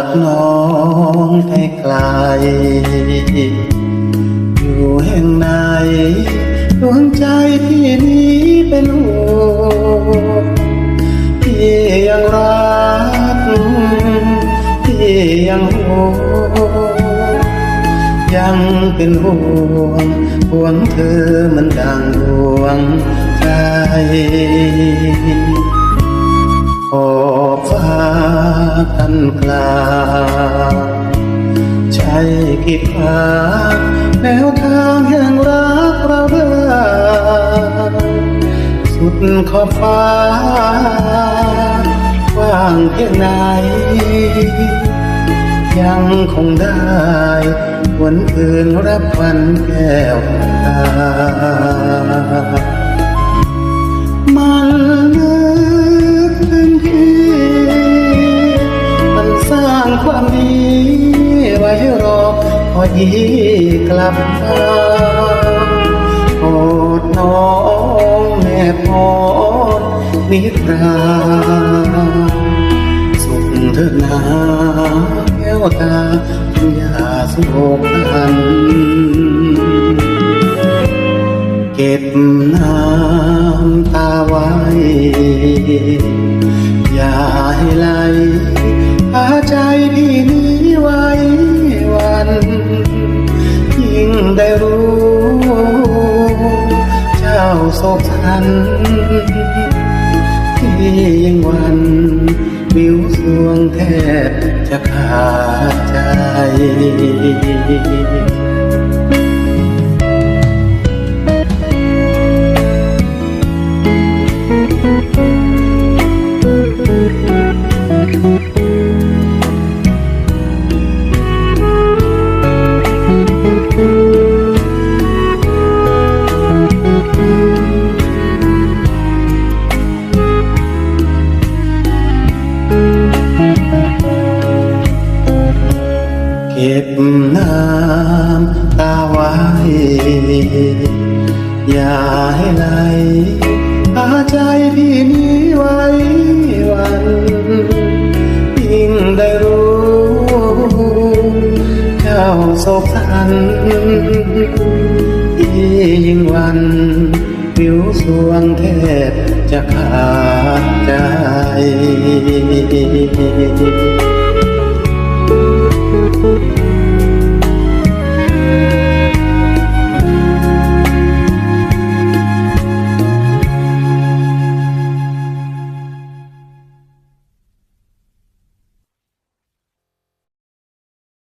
ากน้องให้ไกลอยู่แห่งไหนดวงใจพี่นี้เป็นห่วงพี่ยังรักพี่ยังห่วงยังเป็นห่วงเธอมันดังดวงใจขอบฟ้ากันกลางใช่กิจพาแนวทางแห่งรักเราเดินสุดขอบฟ้ากว้างเพียงไหนยังคงได้วันคืนรับวันแก้วตามันนึกถึงพี่มันสร้างความดีไว้รอพอดีกลับมาโปรดน้องแม่พรนิราสุขเถิดนาแก้วตาอย่าโศกพันเก็บน้ำตาไว้อย่าให้ไหลพาใจพี่นี้ไว้วันยิ่งได้รู้เจ้าโศกสันพี่ยิ่งวันวิวสวงแทบจะขาดใจเก็บน้ำตาไว้อย่าให้ไหลพาใจพี่นี้ไว้วันยิ่งได้รู้เจ้าโศกสันพี่ยิ่งวันวิวสวงแทบจะขาดใจ